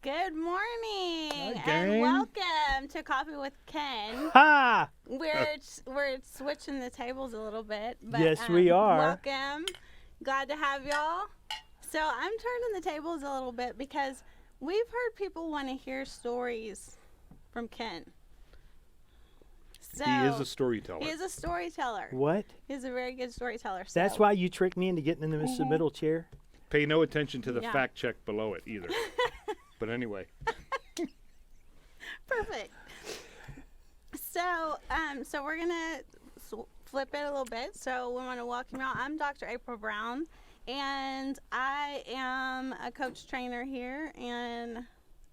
Good morning Hi, and gang. welcome to Coffee with Ken. Ha! We're switching the tables a little bit, but Yes, we are. welcome. Glad to have y'all. So I'm turning the tables a little bit because we've heard people want to hear stories from Ken. So He is a storyteller. He is a storyteller. What? He's a very good storyteller. So. That's why you tricked me into getting in the middle chair? Pay no attention to the Yeah. fact check below it either. But anyway, Perfect. So, we're gonna flip it a little bit. So we want to welcome y'all. I'm Dr. April Brown, and I am a coach trainer here, and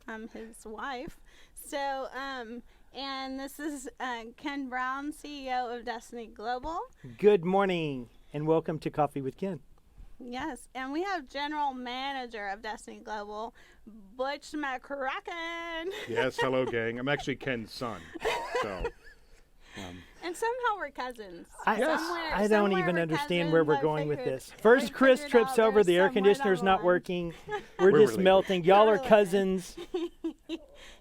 I'm his wife. So, and this is Ken Brown, CEO of Destiny Global. Good morning, and welcome to Coffee with Ken. Yes, and we have General Manager of Destiny Global, Butch McCracken. yes, hello, gang. I'm actually Ken's son. So, And somehow we're cousins. I don't even we're understand where cousins. we're I going with figured- this. First, I Chris figured trips out over, the there's air somewhere conditioner's down the not line. working. We're We're just related. melting. Y'all are We're related. cousins.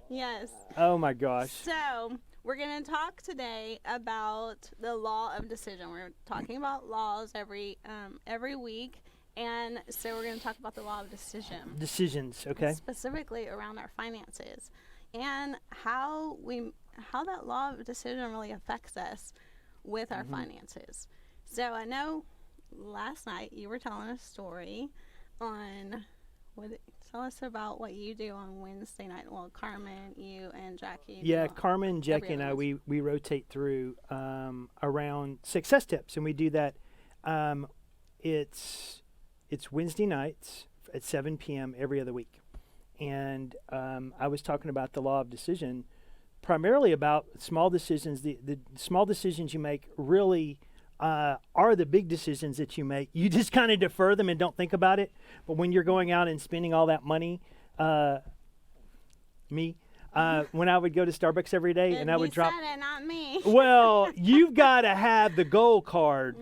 Yes. Oh my gosh. So we're going to talk today about the law of decision. We're talking about laws every week, and so we're going to talk about the law of decision, Decisions, okay? specifically around our finances, and how that law of decision really affects us with our finances. So I know last night you were telling a story on tell us about what you do on Wednesday night. Well, Carmen, you and Jackie. Yeah, do Carmen, Jackie, every and other I, we rotate through around success tips, and we do that. It's Wednesday nights at 7 p.m. every other week, and I was talking about the law of decision, primarily about small decisions. The small decisions you make really are the big decisions that you make. You just kind of defer them and don't think about it. But when you're going out and spending all that money, when I would go to Starbucks every day and I would drop. Said it, not me. Well, you've got to have the gold card.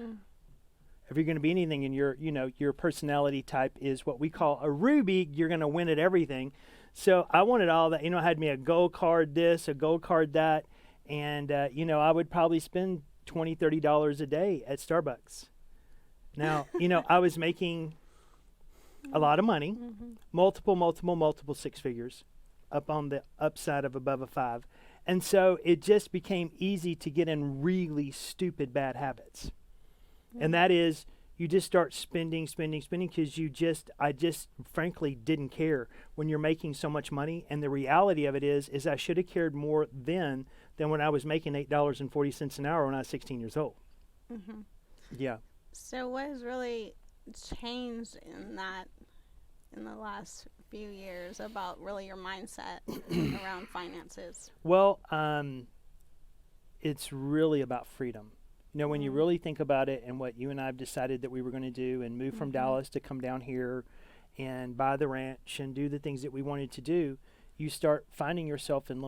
If you're going to be anything, and your personality type is what we call a Ruby, you're going to win at everything. So I wanted all that. I had me a gold card this, a gold card that, and I would probably spend $20, $30 a day at Starbucks. Now, I was making a lot of money, multiple six figures, up on the upside of above a 5. And so it just became easy to get in really stupid bad habits. And that is, you just start spending because I just frankly didn't care when you're making so much money. And the reality of it is I should have cared more then than when I was making $8.40 an hour when I was 16 years old. Mm-hmm. Yeah. So what has really changed in the last few years about really your mindset around finances? Well, it's really about freedom. When you really think about it and what you and I have decided that we were going to do and move from Dallas to come down here and buy the ranch and do the things that we wanted to do, you start finding yourself in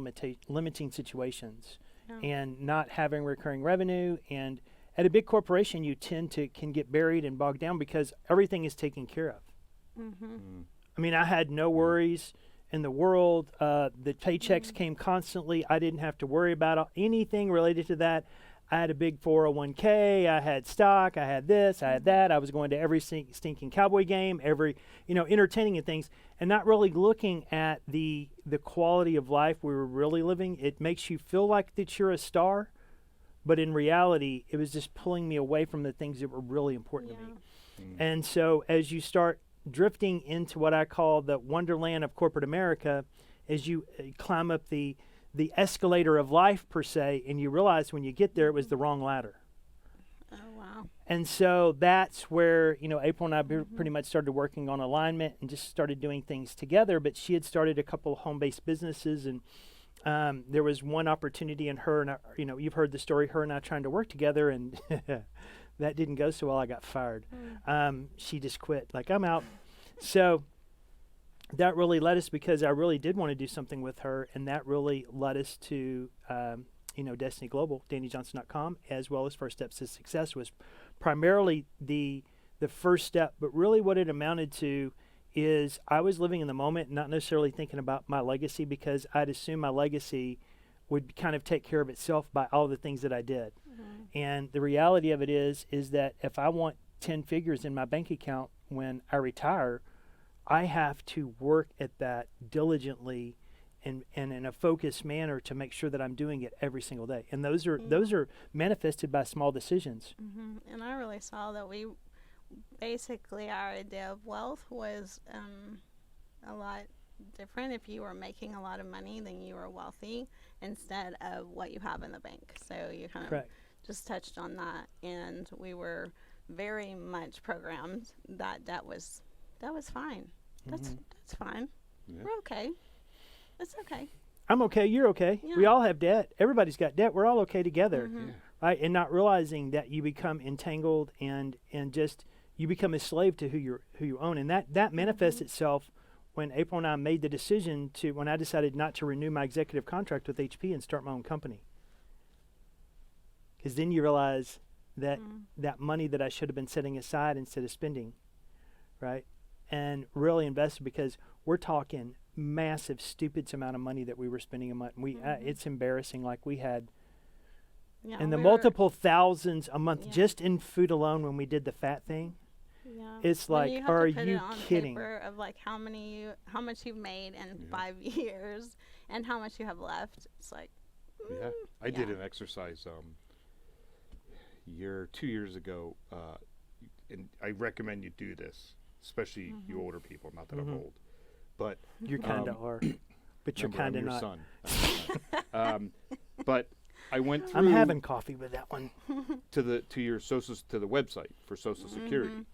limiting situations and not having recurring revenue. And at a big corporation, you can get buried and bogged down because everything is taken care of. I mean, I had no worries in the world. The paychecks came constantly. I didn't have to worry about anything related to that. I had a big 401k, I had stock, I had this, I had that. I was going to every stinking Cowboy game, every, entertaining and things, and not really looking at the quality of life we were really living. It makes you feel like that you're a star, but in reality, it was just pulling me away from the things that were really important to me. And so as you start drifting into what I call the wonderland of corporate America, as you climb up the escalator of life per se, and you realize when you get there it was the wrong ladder. Oh, wow. And so that's where April and I pretty much started working on alignment and just started doing things together. But she had started a couple of home-based businesses, and there was one opportunity in her and I, you've heard the story, her and I trying to work together, and that didn't go so well. I got fired. She just quit, like, I'm out. So that really led us, because I really did want to do something with her, and that really led us to, Destiny Global, DannyJohnson.com, as well as First Steps to Success was primarily the first step. But really what it amounted to is I was living in the moment, not necessarily thinking about my legacy, because I'd assume my legacy would kind of take care of itself by all the things that I did. And the reality of it is that if I want 10 figures in my bank account when I retire, I have to work at that diligently and in a focused manner to make sure that I'm doing it every single day. And those are manifested by small decisions. And I really saw that we basically, our idea of wealth was a lot different. If you were making a lot of money, then you were wealthy, instead of what you have in the bank. So you kind Correct. of just touched on that, and we were very much programmed that was fine. That's fine. Yeah. We're okay. It's okay. I'm okay, you're okay. We Yeah. all have debt. Everybody's got debt. We're all okay together. Yeah. Right? And not realizing that you become entangled and just you become a slave to who you own. And that manifests itself when April and I made the decision when I decided not to renew my executive contract with HP and start my own company. Because then you realize that that money that I should have been setting aside instead of spending, right? And really invested, because we're talking massive, stupid amount of money that we were spending a month. It's embarrassing. Like we had Yeah, and the we were- multiple thousands a month Yeah. just in food alone when we did the fat thing. Yeah. It's When like, you have to are put you it on kidding? paper of like how much you've made in Yeah. 5 years and how much you have left. It's like, Yeah, I did yeah. an exercise 2 years ago, and I recommend you do this, especially you older people. Not that I'm old, but You kind of are, but you're remember, I'm kind of your not. son. I'm your son. But I went through I'm having coffee with that one. to the website for Social Security,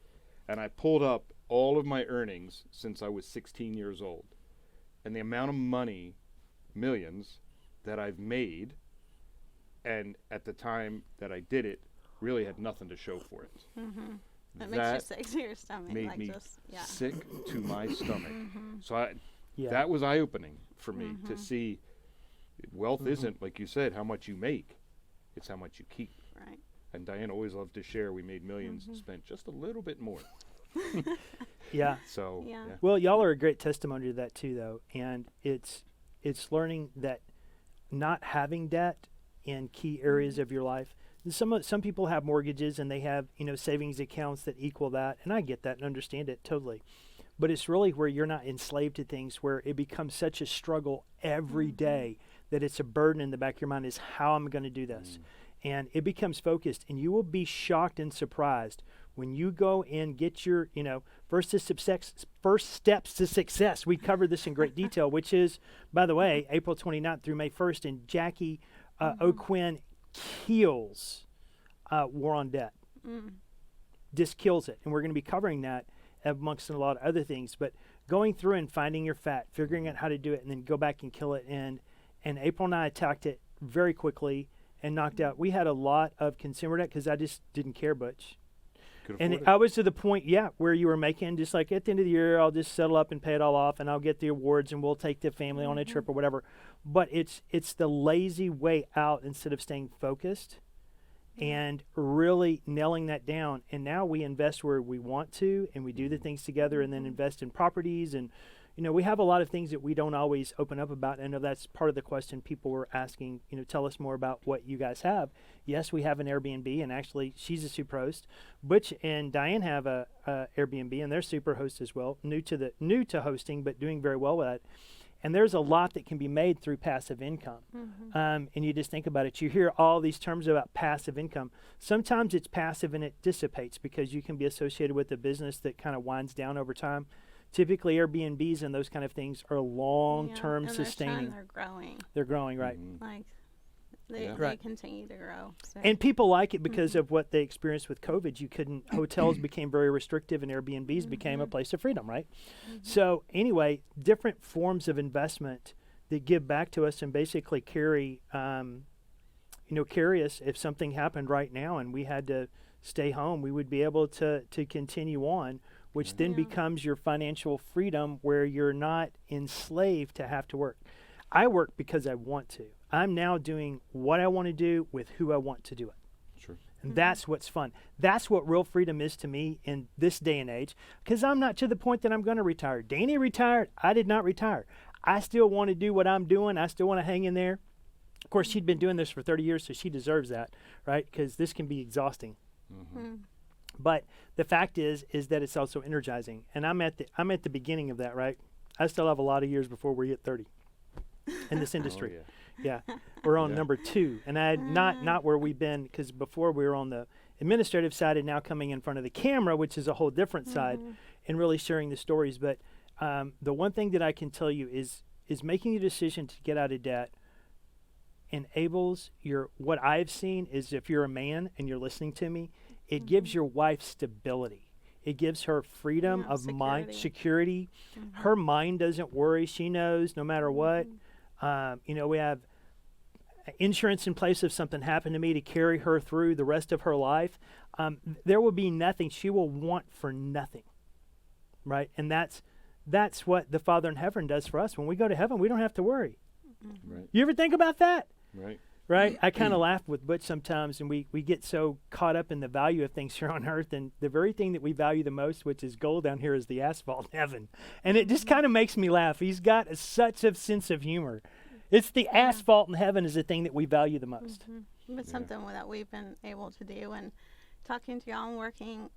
and I pulled up all of my earnings since I was 16 years old, and the amount of money, millions, that I've made, and at the time that I did it, really had nothing to show for it. that makes you sick to your stomach. made like me just, yeah. sick to my stomach. So Yeah. that was eye-opening for me to see wealth isn't, like you said, how much you make. It's how much you keep. Right. And Diane always loved to share. We made millions and spent just a little bit more. Yeah. So, Yeah. yeah. Well, y'all are a great testimony to that too, though. And it's learning that not having debt in key areas of your life. Some people have mortgages and they have savings accounts that equal that, and I get that and understand it totally. But it's really where you're not enslaved to things, where it becomes such a struggle every day that it's a burden in the back of your mind is how I'm going to do this. And it becomes focused, and you will be shocked and surprised when you go and get your, first steps to success. We covered this in great detail, which is, by the way, April 29th through May 1st, and Jackie O'Quinn kills War on Debt. Just kills it. And we're going to be covering that amongst a lot of other things. But going through and finding your fat, figuring out how to do it, and then go back and kill it. And April and I attacked it very quickly and knocked out. We had a lot of consumer debt because I just didn't care, Butch. Could And afford I was to the point, where you were making just like at the end of the year, I'll just settle up and pay it all off, and I'll get the awards, and we'll take the family on a trip or whatever. But it's the lazy way out instead of staying focused and really nailing that down. And now we invest where we want to, and we do the things together, and then invest in properties. And we have a lot of things that we don't always open up about. I know that's part of the question people were asking. Tell us more about what you guys have. Yes, we have an Airbnb, and actually, she's a super host. Butch and Diane have a Airbnb, and they're super hosts as well. New to hosting, but doing very well with it. And there's a lot that can be made through passive income. And you just think about it. You hear all these terms about passive income. Sometimes it's passive and it dissipates because you can be associated with a business that kind of winds down over time. Typically, Airbnbs and those kind of things are long-term and sustaining. They're growing. They're growing, right? Like they, Yeah. they Right. continue to grow. So. And people like it because of what they experienced with COVID. Hotels became very restrictive, and Airbnbs became a place of freedom, right? So anyway, different forms of investment that give back to us and basically carry us if something happened right now and we had to stay home, we would be able to continue on, which then becomes your financial freedom where you're not enslaved to have to work. I work because I want to. I'm now doing what I want to do with who I want to do it. Sure. And that's what's fun. That's what real freedom is to me in this day and age, because I'm not to the point that I'm going to retire. Danny retired. I did not retire. I still want to do what I'm doing. I still want to hang in there. Of course, she'd been doing this for 30 years, so she deserves that, right? Because this can be exhausting. But the fact is that it's also energizing. And I'm at the beginning of that, right? I still have a lot of years before we hit 30 in this industry. Oh, Yeah, we're on Yeah. number 2, and not where we've been, because before we were on the administrative side, and now coming in front of the camera, which is a whole different side, and really sharing the stories. But the one thing that I can tell you is making a decision to get out of debt enables what I've seen is, if you're a man and you're listening to me, it gives your wife stability. It gives her freedom Yeah, of mind, security. security. Her mind doesn't worry. She knows no matter what. We have insurance in place if something happened to me to carry her through the rest of her life. There will be nothing she will want for nothing, right? And that's what the Father in heaven does for us. When we go to heaven, we don't have to worry. Right. You ever think about that? Right. Right? I kind of laugh with Butch sometimes, and we get so caught up in the value of things here on earth, and the very thing that we value the most, which is gold down here, is the asphalt in heaven. And it just kind of makes me laugh. He's got such a sense of humor. It's the asphalt in heaven is the thing that we value the most. It's something that we've been able to do, and talking to y'all and working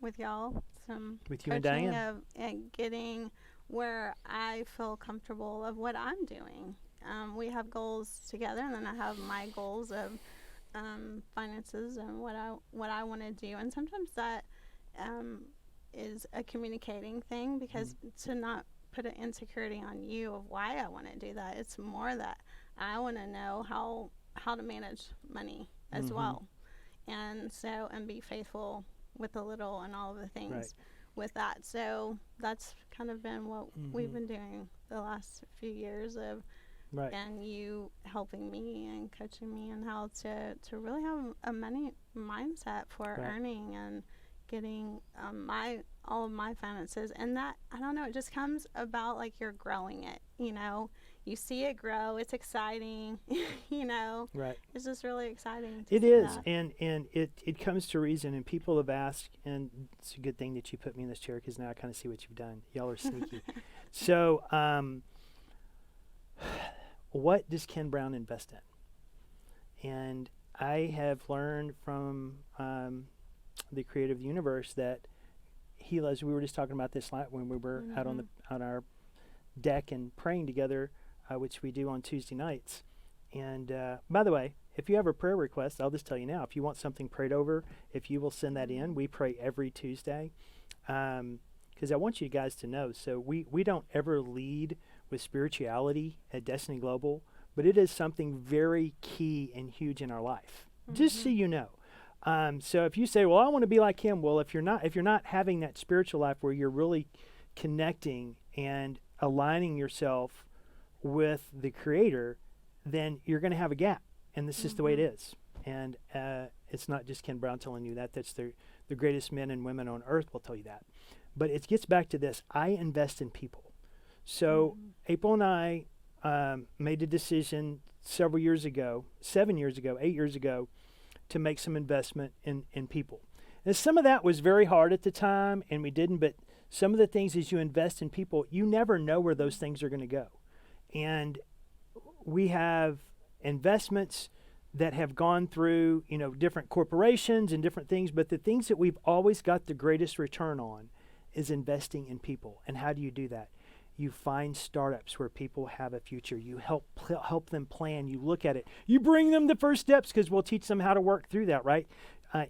with y'all, some With you and coaching Diane. and getting where I feel comfortable of what I'm doing. We have goals together, and then I have my goals of finances and what I want to do. And sometimes that is a communicating thing, because to not put an insecurity on you of why I want to do that. It's more that I want to know how to manage money as well, and be faithful with the little and all of the things. Right. With that. So that's kind of been what we've been doing the last few years of, Right. and you helping me and coaching me on how to really have a money mindset for Right. earning and getting all of my finances. And that, I don't know, it just comes about like you're growing it, you see it grow. It's exciting, Right. it's just really exciting to It see is, that. and it comes to reason, and people have asked, and it's a good thing that you put me in this chair, because now I kind of see what you've done. Y'all are sneaky. So, what does Ken Brown invest in? And I have learned from the creative universe that he loves. We were just talking about this when we were out on our deck and praying together, which we do on Tuesday nights. And by the way, if you have a prayer request, I'll just tell you now, if you want something prayed over, if you will send that in, we pray every Tuesday. Because I want you guys to know, so we don't ever lead with spirituality at Destiny Global, but it is something very key and huge in our life. Just so you know. So if you say, well, I want to be like him, well, if you're not having that spiritual life where you're really connecting and aligning yourself with the Creator, then you're going to have a gap. And this is the way it is. And it's not just Ken Brown telling you that. That's the greatest men and women on earth will tell you that. But it gets back to this. I invest in people. So April and I made a decision 7 years ago, 8 years ago, to make some investment in people. And some of that was very hard at the time, and we didn't, but some of the things as you invest in people, you never know where those things are going to go. And we have investments that have gone through, different corporations and different things, but the things that we've always got the greatest return on is investing in people. And how do you do that? You find startups where people have a future. You help them plan. You look at it. You bring them the first steps, because we'll teach them how to work through that, right?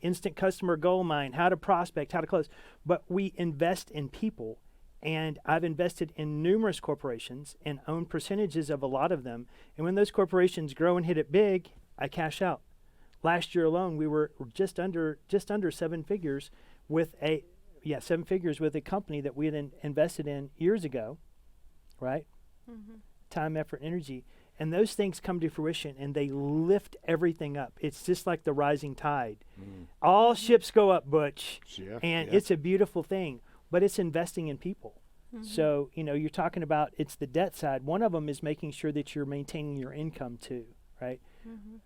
Instant customer gold mine, how to prospect, how to close. But we invest in people, and I've invested in numerous corporations and own percentages of a lot of them. And when those corporations grow and hit it big, I cash out. Last year alone, we were just under 7 figures with a company that we had invested in years ago. Right? Time, effort, energy. And those things come to fruition, and they lift everything up. It's just like the rising tide. All ships go up, Butch. Yeah, And yeah. it's a beautiful thing, but it's investing in people. So, you're talking about, it's the debt side. One of them is making sure that you're maintaining your income too, right?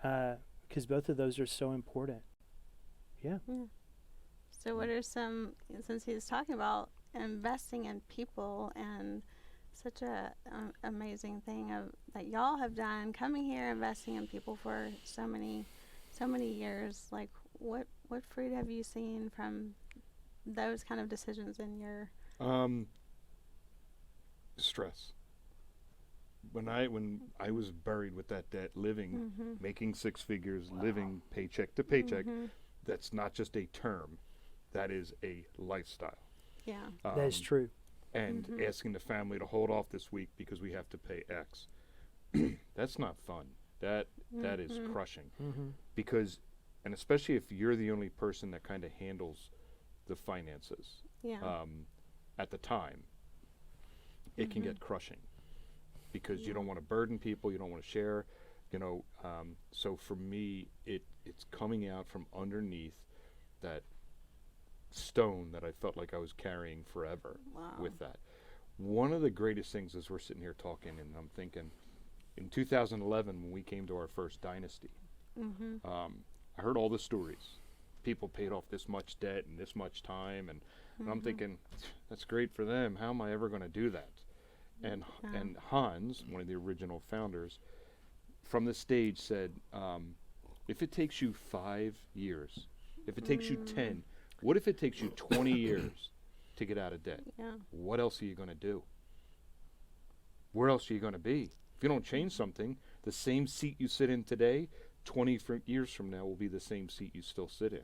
Because both of those are so important. Yeah. So what are some, since he's talking about investing in people and such a amazing thing that y'all have done, coming here, investing in people for so many years, like what fruit have you seen from those kind of decisions in your Stress. When I was buried with that debt, living, making six figures, living paycheck to paycheck, that's not just a term, that is a lifestyle. yeah. That is true. And asking the family to hold off this week because we have to pay X. That's not fun. That is crushing. Because, and especially if you're the only person that kind of handles the finances Yeah. at the time, it can get crushing because you don't want to burden people, you don't want to share, so for me, it's coming out from underneath that stone that I felt like I was carrying forever with that. One of the greatest things is we're sitting here talking and I'm thinking, in 2011 when we came to our first dynasty, I heard all the stories. People paid off this much debt in this much time, and I'm thinking, that's great for them. How am I ever going to do that? And Hans, one of the original founders, from the stage said, if it takes you 5 years, if it takes you 10, what if it takes you 20 years to get out of debt? Yeah. What else are you going to do? Where else are you going to be? If you don't change something, the same seat you sit in today, 20 years from now will be the same seat you still sit in.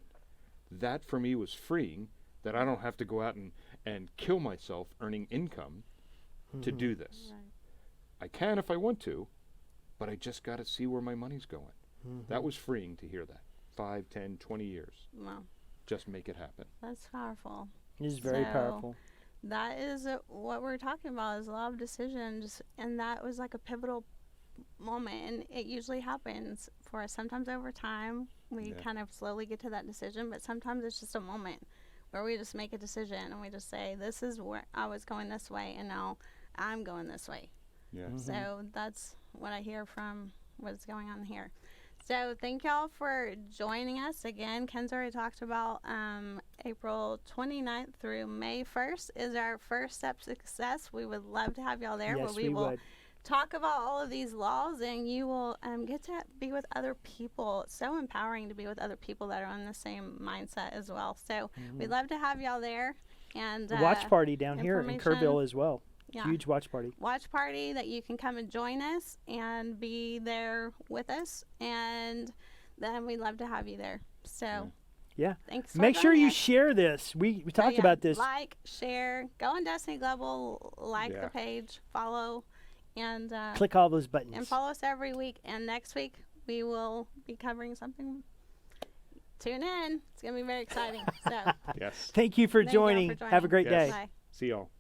That for me was freeing, that I don't have to go out and kill myself earning income to do this. Right. I can if I want to, but I just got to see where my money's going. That was freeing to hear that. 5, 10, 20 years. Wow. Just make it happen. That's powerful. It is very So- powerful. That is what we're talking about, is a lot of decisions, and that was like a pivotal moment, and it usually happens for us. Sometimes over time we kind of slowly get to that decision, but sometimes it's just a moment where we just make a decision and we just say, this is where I was going this way and now I'm going this way. Yeah. So that's what I hear from what's going on here. So thank y'all for joining us. Again, Ken's already talked about April 29th through May 1st is our first step to success. We would love to have y'all there, Yes, where we will would. talk about all of these laws, and you will get to be with other people. It's so empowering to be with other people that are on the same mindset as well. So we'd love to have y'all there. And The watch party down here in information- Kerrville as well. Yeah. Huge watch party. Watch party that you can come and join us and be there with us, and then we'd love to have you there. So Yeah. thanks for Make sure joining you us. share this. We talked Yeah, about this. Like, share, go on Destiny Global, like Yeah. the page, follow, and Click all those buttons. and follow us every week. And next week we will be covering something. Tune in. It's gonna be very exciting. So Yes. Thank you for thank y'all joining. for Have a great Yes. day. Bye. See y'all.